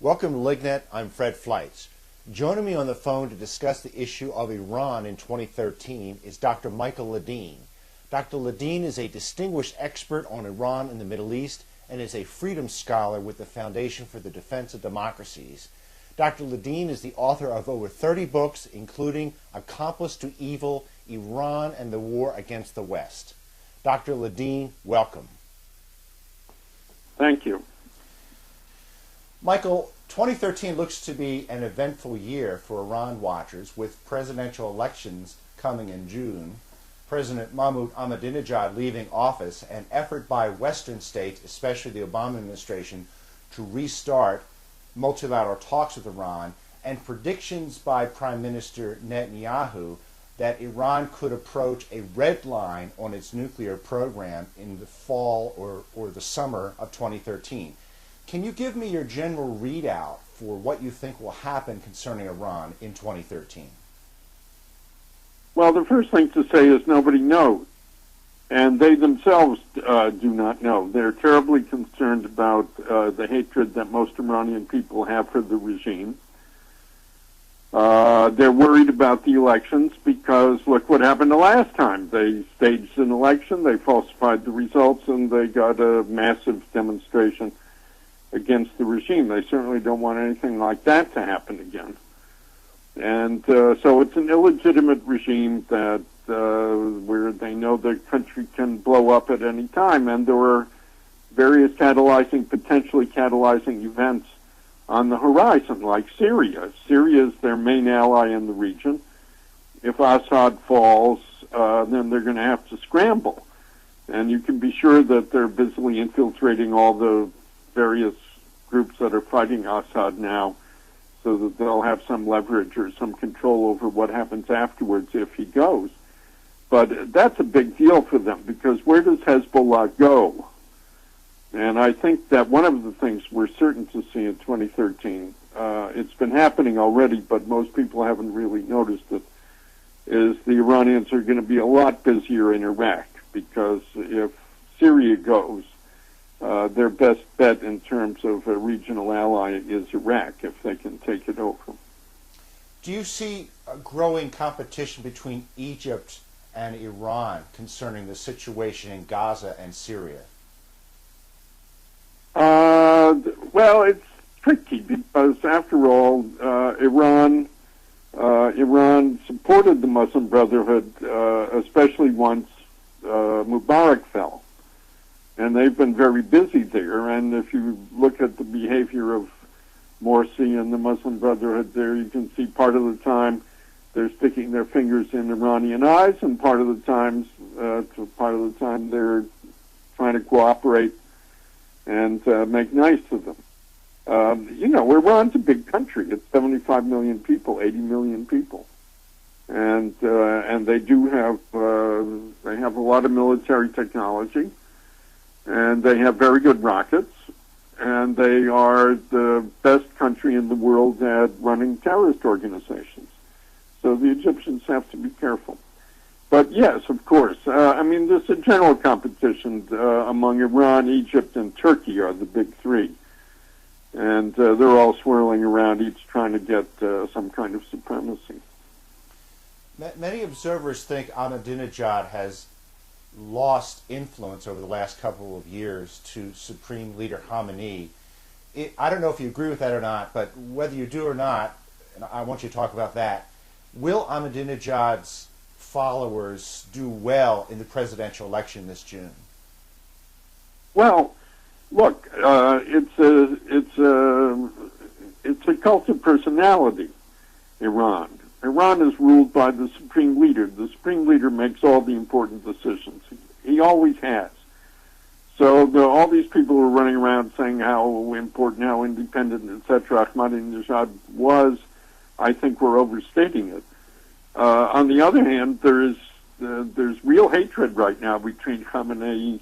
Welcome to LIGNET. I'm Fred Fleitz. Joining me on the phone to discuss the issue of Iran in 2013 is Dr. Michael Ledeen. Dr. Ledeen is a distinguished expert on Iran and the Middle East and is a freedom scholar with the Foundation for the Defense of Democracies. Dr. Ledeen is the author of over 30 books, including Accomplice to Evil, Iran and the War Against the West. Dr. Ledeen, welcome. Thank you. Michael, 2013 looks to be an eventful year for Iran watchers, with presidential elections coming in June, President Mahmoud Ahmadinejad leaving office, an effort by Western states, especially the Obama administration, to restart multilateral talks with Iran, and predictions by Prime Minister Netanyahu that Iran could approach a red line on its nuclear program in the fall or the summer of 2013. Can you give me your general readout for what you think will happen concerning Iran in 2013? Well, the first thing to say is nobody knows, and they themselves do not know. They're terribly concerned about the hatred that most Iranian people have for the regime. They're worried about the elections because look what happened the last time. They staged an election, they falsified the results, and they got a massive demonstration against the regime. They certainly don't want anything like that to happen again. And so it's an illegitimate regime that where they know the country can blow up at any time, and there are various potentially catalyzing events on the horizon, like Syria. Syria is their main ally in the region. If Assad falls, then they're going to have to scramble. And you can be sure that they're busily infiltrating all the various groups that are fighting Assad now so that they'll have some leverage or some control over what happens afterwards if he goes. But that's a big deal for them, because where does Hezbollah go? And I think that one of the things we're certain to see in 2013, it's been happening already, but most people haven't really noticed it, is the Iranians are going to be a lot busier in Iraq, because if Syria goes, their best bet in terms of a regional ally is Iraq, if they can take it over. Do you see a growing competition between Egypt and Iran concerning the situation in Gaza and Syria? Well, it's tricky because, after all, Iran supported the Muslim Brotherhood, especially once Mubarak fell. And they've been very busy there. And if you look at the behavior of Morsi and the Muslim Brotherhood there, you can see part of the time they're sticking their fingers in Iranian eyes, and part of the time they're trying to cooperate and make nice to them. Iran's a big country. It's 75 million people, 80 million people, and they do have a lot of military technology. And they have very good rockets, and they are the best country in the world at running terrorist organizations. So the Egyptians have to be careful. But yes, of course. There's a general competition among Iran, Egypt, and Turkey are the big three. And they're all swirling around, each trying to get some kind of supremacy. Many observers think Ahmadinejad has lost influence over the last couple of years to Supreme Leader Khamenei. I don't know if you agree with that or not, but whether you do or not, and I want you to talk about that, will Ahmadinejad's followers do well in the presidential election this June? Well, look, it's a cult of personality, Iran. Iran is ruled by the Supreme Leader. The Supreme Leader makes all the important decisions. He always has. So all these people who are running around saying how important, how independent, etc., Ahmadinejad was, I think we're overstating it. On the other hand, there's real hatred right now between Khamenei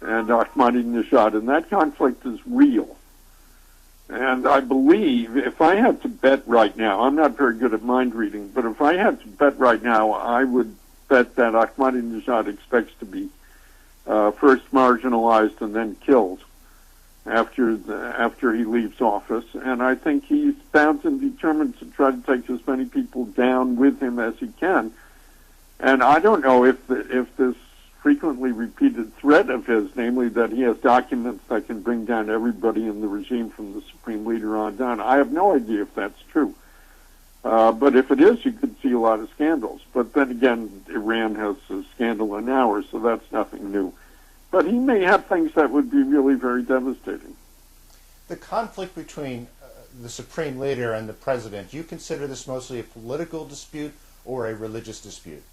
and Ahmadinejad, and that conflict is real. And I believe, if I had to bet right now, I'm not very good at mind reading, but if I had to bet right now, I would bet that Ahmadinejad expects to be first marginalized and then killed. after he leaves office, and I think he's bound and determined to try to take as many people down with him as he can. And I don't know if this frequently repeated threat of his, namely that he has documents that can bring down everybody in the regime from the supreme leader on down, I have no idea if that's true. But if it is, you could see a lot of scandals. But then again, Iran has a scandal an hour, so that's nothing new. But he may have things that would be really very devastating. The conflict between the supreme leader and the president, do you consider this mostly a political dispute or a religious dispute?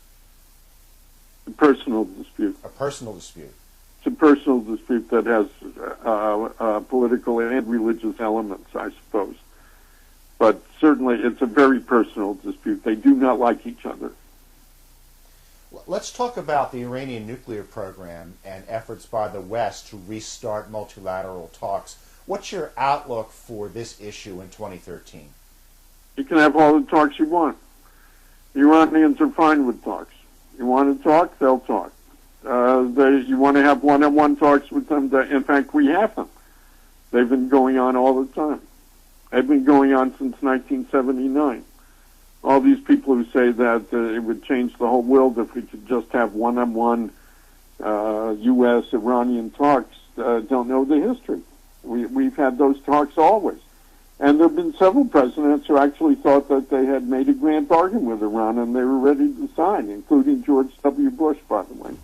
A personal dispute. A personal dispute. It's a personal dispute that has political and religious elements, I suppose. But certainly it's a very personal dispute. They do not like each other. Let's talk about the Iranian nuclear program and efforts by the West to restart multilateral talks. What's your outlook for this issue in 2013? You can have all the talks you want. The Iranians are fine with talks. You want to talk, they'll talk. You want to have one-on-one talks with them. In fact, we have them. They've been going on all the time. They've been going on since 1979. All these people who say that it would change the whole world if we could just have one-on-one U.S.-Iranian talks don't know the history. We've had those talks always. And there have been several presidents who actually thought that they had made a grand bargain with Iran and they were ready to sign, including George W. Bush, by the way.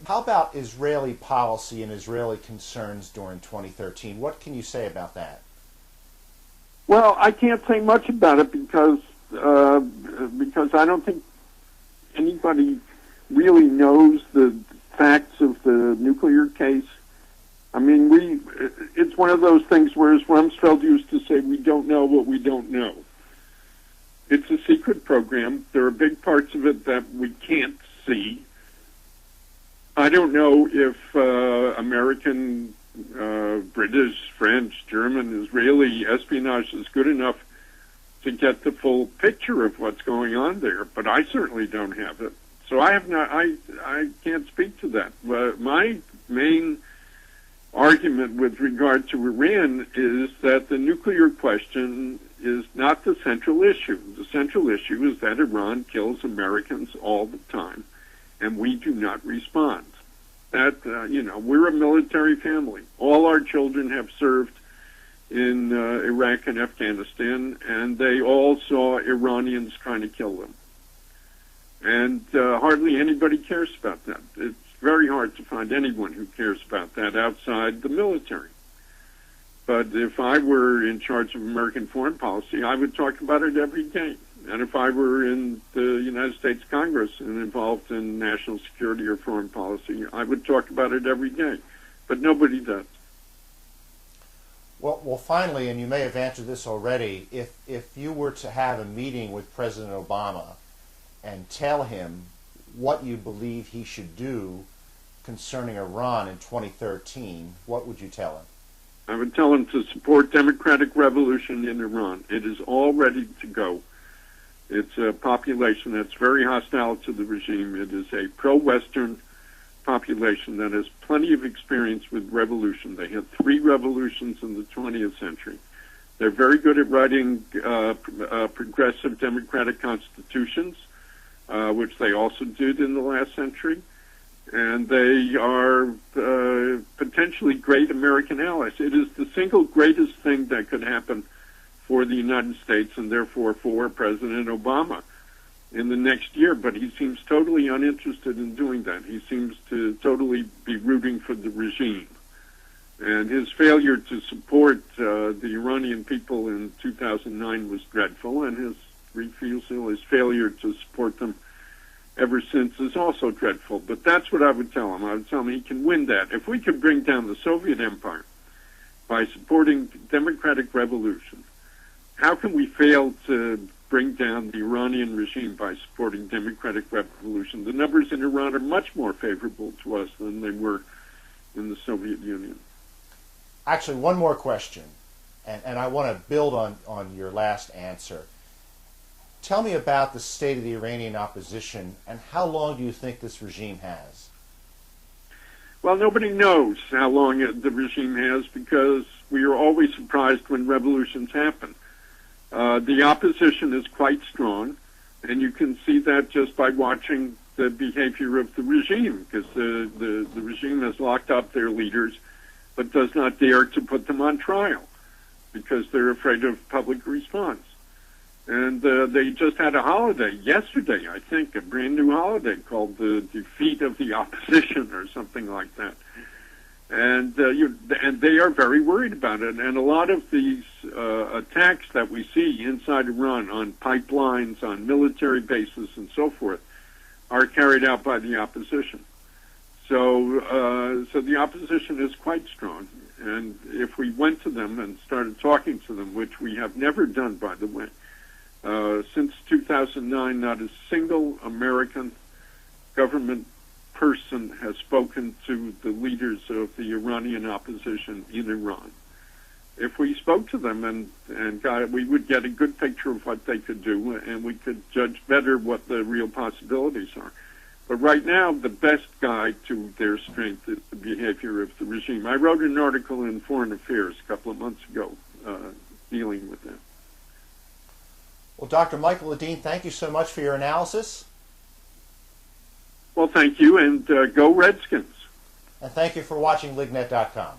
How about Israeli policy and Israeli concerns during 2013? What can you say about that? Well, I can't say much about it because I don't think anybody really knows the facts of the nuclear case. I mean, it's one of those things where, as Rumsfeld used to say, we don't know what we don't know. It's a secret program. There are big parts of it that we can't see. I don't know if American, British, French, German, Israeli espionage is good enough to get the full picture of what's going on there, but I certainly don't have it. So I can't speak to that. My main argument with regard to Iran is that the nuclear question is not the central issue. The central issue is that Iran kills Americans all the time, and we do not respond. That, we're a military family. All our children have served in Iraq and Afghanistan, and they all saw Iranians trying to kill them. And hardly anybody cares about that. It's very hard to find anyone who cares about that outside the military. But if I were in charge of American foreign policy, I would talk about it every day. And if I were in the United States Congress and involved in national security or foreign policy, I would talk about it every day. But nobody does. Well, finally, and you may have answered this already, if you were to have a meeting with President Obama and tell him what you believe he should do concerning Iran in 2013, what would you tell him? I would tell him to support democratic revolution in Iran. It is all ready to go. It's a population that's very hostile to the regime. It is a pro-Western population that has plenty of experience with revolution. They had 3 revolutions in the 20th century. They're very good at writing progressive democratic constitutions, which they also did in the last century. And they are potentially great American allies. It is the single greatest thing that could happen for the United States and therefore for President Obama in the next year. But he seems totally uninterested in doing that. He seems to totally be rooting for the regime. And his failure to support the Iranian people in 2009 was dreadful, and his refusal, his failure to support them ever since is also dreadful. But that's what I would tell him. I would tell him he can win that. If we could bring down the Soviet Empire by supporting democratic revolution, how can we fail to bring down the Iranian regime by supporting democratic revolution? The numbers in Iran are much more favorable to us than they were in the Soviet Union. Actually, one more question, and I want to build on your last answer. Tell me about the state of the Iranian opposition, and how long do you think this regime has? Well, nobody knows how long the regime has because we are always surprised when revolutions happen. The opposition is quite strong, and you can see that just by watching the behavior of the regime, because the regime has locked up their leaders but does not dare to put them on trial because they're afraid of public response. And they just had a holiday yesterday, I think, a brand new holiday called the Defeat of the Opposition or something like that. And and they are very worried about it. And a lot of these attacks that we see inside Iran on pipelines, on military bases, and so forth, are carried out by the opposition. So the opposition is quite strong. And if we went to them and started talking to them, which we have never done, by the way, since 2009, not a single American government person has spoken to the leaders of the Iranian opposition in Iran. If we spoke to them and got it, we would get a good picture of what they could do, and we could judge better what the real possibilities are. But right now, the best guide to their strength is the behavior of the regime. I wrote an article in Foreign Affairs a couple of months ago dealing with that. Well, Dr. Michael Ledeen, thank you so much for your analysis. Well, thank you, and go Redskins. And thank you for watching LIGNET.com.